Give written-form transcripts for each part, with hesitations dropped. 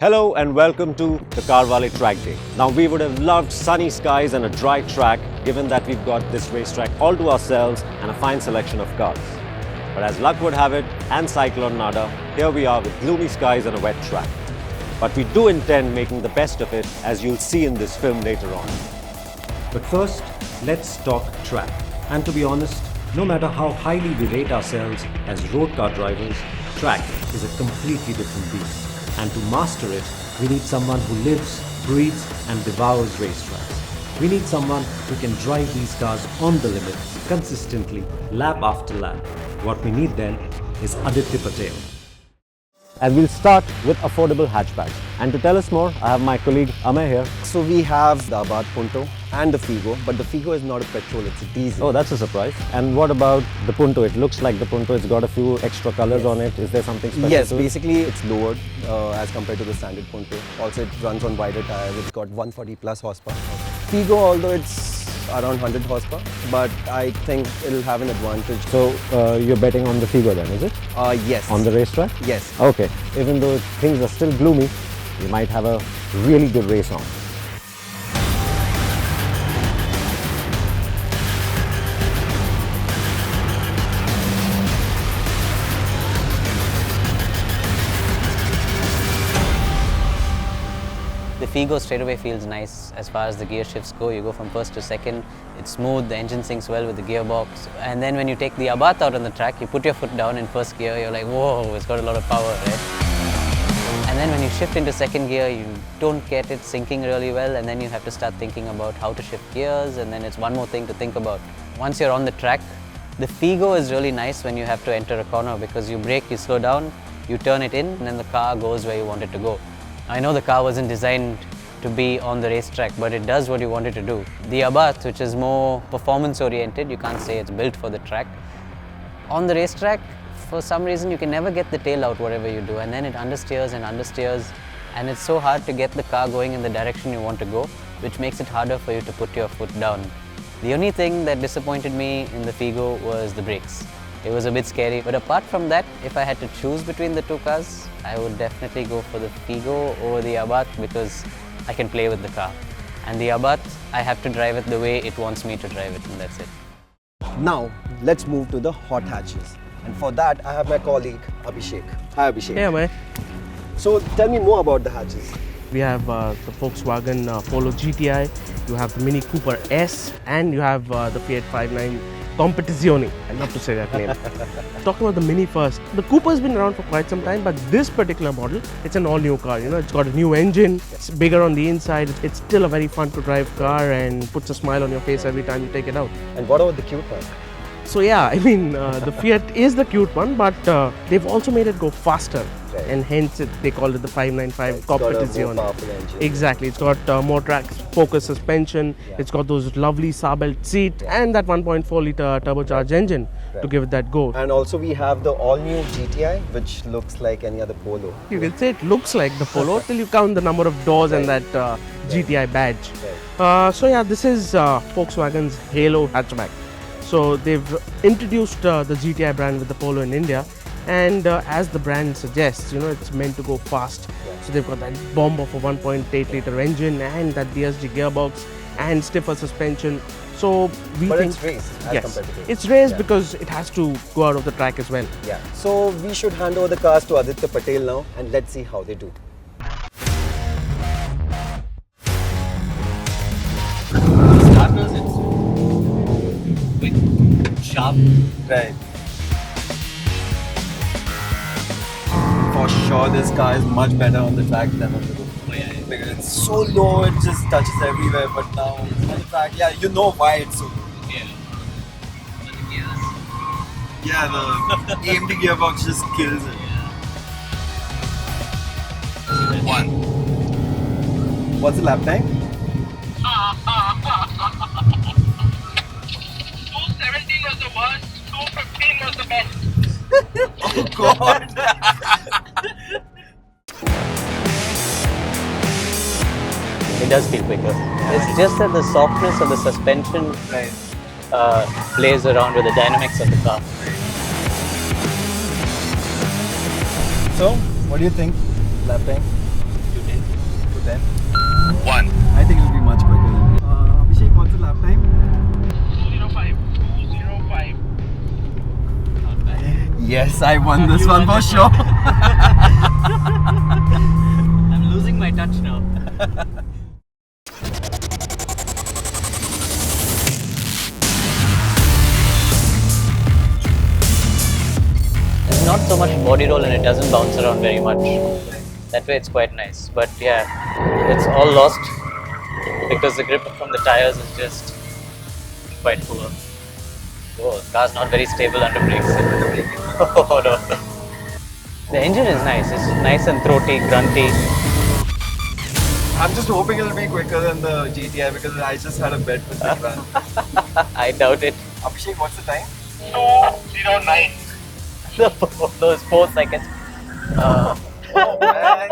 Hello and welcome to the CarWale track day. Now we would have loved sunny skies and a dry track given that we've got this racetrack all to ourselves and a fine selection of cars. But as luck would have it and cyclone nada, here we are with gloomy skies and a wet track. But we do intend making the best of it, as you'll see in this film later on. But first, let's talk track. And to be honest, no matter how highly we rate ourselves as road car drivers, track is a completely different beast. And to master it, we need someone who lives, breathes and devours racetracks. We need someone who can drive these cars on the limit consistently, lap after lap. What we need then is Aditya Patel. And we'll start with affordable hatchbacks. And to tell us more, I have my colleague Amay here. So we have the Abarth Punto and the Figo, but the Figo is not a petrol, it's a diesel. Oh, that's a surprise. And what about the Punto? It looks like the Punto, it's got a few extra colors on it. Is there something special Yes, to it? basically it's lowered as compared to the standard Punto. Also it runs on wider tires, it's got 140 plus horsepower. Figo, although it's around 100 horsepower, but I think it'll have an advantage. So you're betting on the Figo then, is it? Yes. On the racetrack? Yes. Okay. Even though things are still gloomy, you might have a really good race on. The Figo straight away feels nice as far as the gear shifts go. You go from first to second, it's smooth, the engine syncs well with the gearbox. And then when you take the Abarth out on the track, you put your foot down in first gear, you're like, whoa, it's got a lot of power, right? And then when you shift into second gear, you don't get it syncing really well, and then you have to start thinking about how to shift gears, and then it's one more thing to think about. Once you're on the track, the Figo is really nice when you have to enter a corner because you brake, you slow down, you turn it in, and then the car goes where you want it to go. I know the car wasn't designed to be on the racetrack, but it does what you want it to do. The Abarth, which is more performance oriented, you can't say it's built for the track. On the racetrack, for some reason you can never get the tail out whatever you do, and then it understeers and understeers, and it's so hard to get the car going in the direction you want to go, which makes it harder for you to put your foot down. The only thing that disappointed me in the Figo was the brakes. It was a bit scary, but apart from that, if I had to choose between the two cars, I would definitely go for the Figo over the Abarth because I can play with the car. And the Abarth, I have to drive it the way it wants me to drive it, and that's it. Now, let's move to the hot hatches. And for that, I have my colleague, Abhishek. Hi, Abhishek. Yeah, man. So, tell me more about the hatches. We have the Volkswagen Polo GTI, you have the Mini Cooper S, and you have the Fiat 59 Competizione. I love to say that name. Talking about the Mini first. The Cooper's been around for quite some time, but this particular model, it's an all-new car. You know, it's got a new engine, it's bigger on the inside. It's still a very fun to drive car and puts a smile on your face every time you take it out. And what about the cute one? So yeah, I mean, the Fiat is the cute one, but they've also made it go faster. Right. And hence they called it the 595 Competizione. It's got a more powerful engine. Exactly, it's got more track focus suspension, it's got those lovely Sabelt seat and that 1.4 litre turbocharged engine to give it that go. And also we have the all-new GTI, which looks like any other Polo. You can say it looks like the Polo till you count the number of doors and that GTI badge. So yeah, this is Volkswagen's Halo hatchback. So they've introduced the GTI brand with the Polo in India, and as the brand suggests, you know, it's meant to go fast. So they've got that bomb of a 1.8 litre engine and that DSG gearbox and stiffer suspension. So we But think it's raced as yes, compared to this. it's raced because it has to go out of the track as well. Yeah. So we should hand over the cars to Aditya Patel now, and let's see how they do. Starters, it's quick, sharp. Right. For sure, this car is much better on the track than on the road. Oh, yeah. Because it's so low, it just touches everywhere. But now on the track, yeah, you know why it's so low. Yeah. But the gears. Yeah, the AMD gearbox just kills it. One. What's the lap time? 217 was the worst, 215 was the best. Oh God! It does feel quicker. It's just that the softness of the suspension plays around with the dynamics of the car. So, what do you think? Lap time? Yes, I won this one for sure. I'm losing my touch now. There's not so much body roll and it doesn't bounce around very much. That way it's quite nice. But yeah, it's all lost because the grip from the tires is just quite poor. Oh, the car's not very stable under brakes. Oh no. The engine is nice. It's nice and throaty, grunty. I'm just hoping it'll be quicker than the GTI because I just had a bet with the brand. I doubt it. Abhishek, what's the time? 209. Those 4 seconds. Oh man.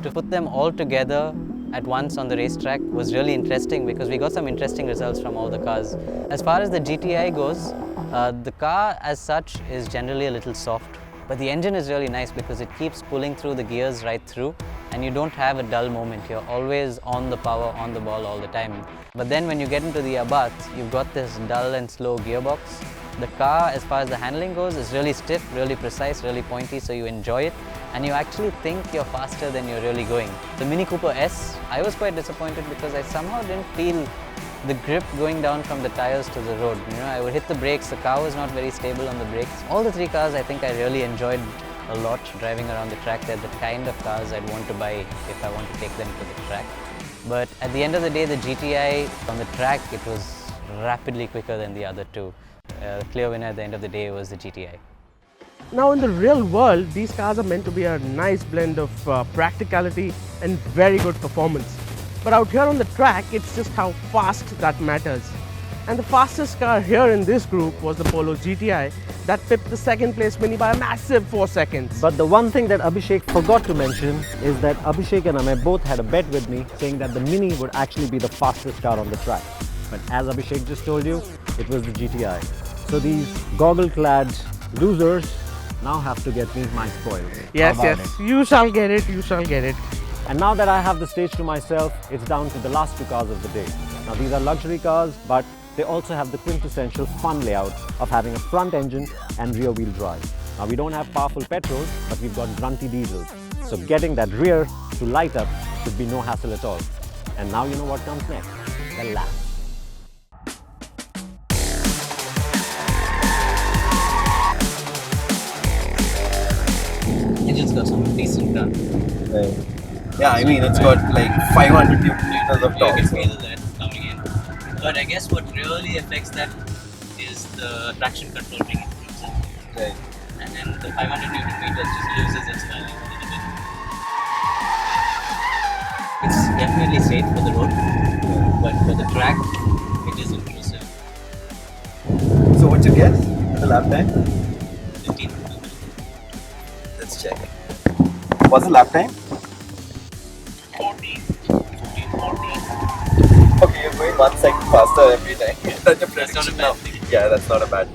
To put them all together at once on the racetrack was really interesting because we got some interesting results from all the cars. As far as the GTI goes, the car as such is generally a little soft, but the engine is really nice because it keeps pulling through the gears right through and you don't have a dull moment. You're always on the power, on the ball all the time. But then when you get into the Abarth, you've got this dull and slow gearbox. The car, as far as the handling goes, is really stiff, really precise, really pointy, so you enjoy it and you actually think you're faster than you're really going. The Mini Cooper S, I was quite disappointed because I somehow didn't feel the grip going down from the tires to the road. You know, I would hit the brakes, the car was not very stable on the brakes. All the 3 cars I think I really enjoyed a lot driving around the track. They're the kind of cars I'd want to buy if I want to take them to the track. But at the end of the day, the GTI on the track, it was rapidly quicker than the other 2. The clear winner at the end of the day was the GTI. Now in the real world, these cars are meant to be a nice blend of practicality and very good performance. But out here on the track, it's just how fast that matters. And the fastest car here in this group was the Polo GTI that pipped the second place Mini by a massive 4 seconds. But the one thing that Abhishek forgot to mention is that Abhishek and Amay both had a bet with me saying that the Mini would actually be the fastest car on the track. But as Abhishek just told you, it was the GTI. So these goggle-clad losers now have to get me my spoils. Yes, How about yes, you shall get it, you shall get it. And now that I have the stage to myself, it's down to the last 2 cars of the day. Now these are luxury cars, but they also have the quintessential fun layout of having a front engine and rear wheel drive. Now we don't have powerful petrols, but we've got grunty diesels. So getting that rear to light up should be no hassle at all. And now you know what comes next, the lap. Engine's got some decent run. Yeah, I mean, it's got like 500 Newton meters of You torque. can so- feel that coming in. But I guess what really affects that is the traction control being improved. Right. And then the 500 Newton meters just loses its value a little bit. It's definitely safe for the road, but for the track, it is intrusive. So what's your guess? The lap time? 15. Let's check. What's the lap time? 14. 14. Okay, you're going 1 second faster every time. That's your That's not a prediction bad now. thing. Yeah, that's not a bad.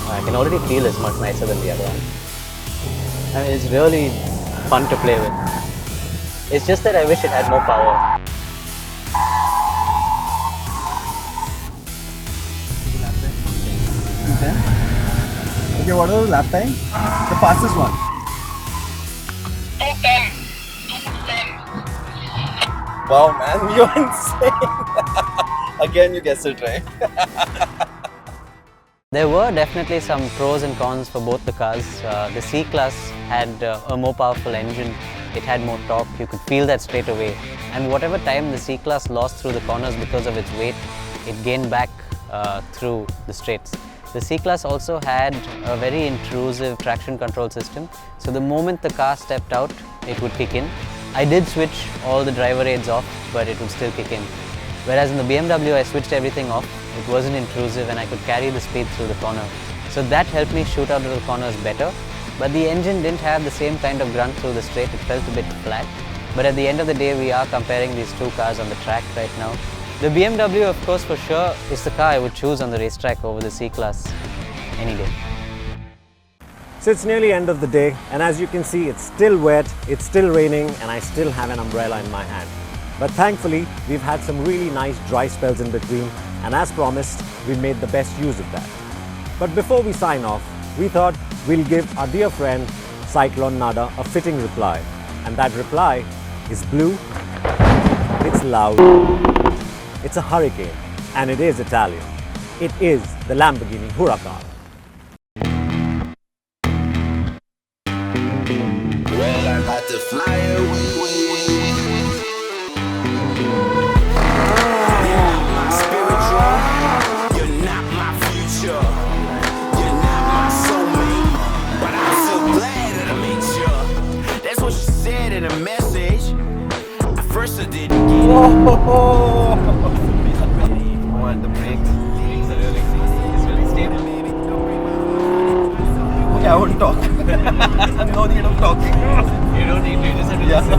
I can already feel it's much nicer than the other one. I mean, it's really fun to play with. It's just that I wish it had more power. Okay, what was the lap time? The fastest one. 210. 210. Wow, man, you're insane. Again, you guessed it right. There were definitely some pros and cons for both the cars. The C-Class had a more powerful engine. It had more torque. You could feel that straight away. And whatever time the C-Class lost through the corners because of its weight, it gained back through the straights. The C-Class also had a very intrusive traction control system. So the moment the car stepped out, it would kick in. I did switch all the driver aids off, but it would still kick in. Whereas in the BMW, I switched everything off. It wasn't intrusive and I could carry the speed through the corner. So that helped me shoot out of the corners better. But the engine didn't have the same kind of grunt through the straight. It felt a bit flat. But at the end of the day, we are comparing these 2 cars on the track right now. The BMW, of course, for sure, is the car I would choose on the racetrack over the C-Class any day. So it's nearly end of the day, and as you can see, it's still wet, it's still raining, and I still have an umbrella in my hand. But thankfully, we've had some really nice dry spells in between, and as promised, we made the best use of that. But before we sign off, we thought we'll give our dear friend Cyclone Nada a fitting reply. And that reply is blue, it's loud, it's a hurricane, and it is Italian. It is the Lamborghini Huracan. Well, I got to fly away. You're not my spiritual. You're not my future. You're not my soulmate. But I'm so glad that I made sure. That's what she said in a message. At first I didn't get it. Want the brakes? It's really stable. Okay, I won't talk. No need of talking. You don't need to, you just have to listen.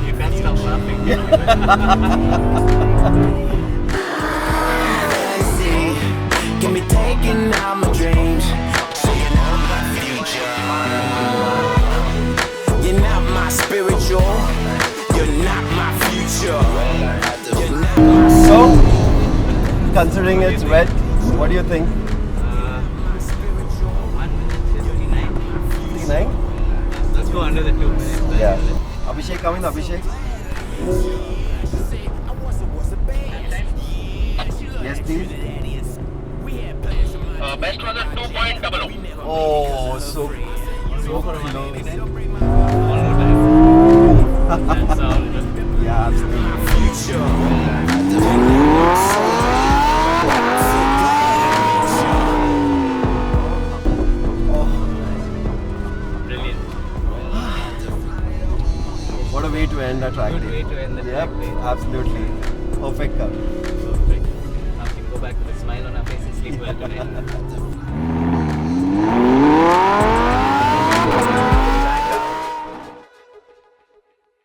You can't stop laughing. Get me taking out my dreams. So you're not my future. You're not my spiritual. You're not my future. You're not my So, considering it's wet, what do you think? 59? Let's go under the 2 minutes. Yeah. Abhishek, come in, Abhishek. Yes, please. Best was a 2.00. Oh, so close. One more time. That's all. Yeah, absolutely. Brilliant. What a way to end a track Good day. way to end the Yep, track day. absolutely. Perfect car. Perfect. Now we can go back with a smile on our face and sleep well tonight.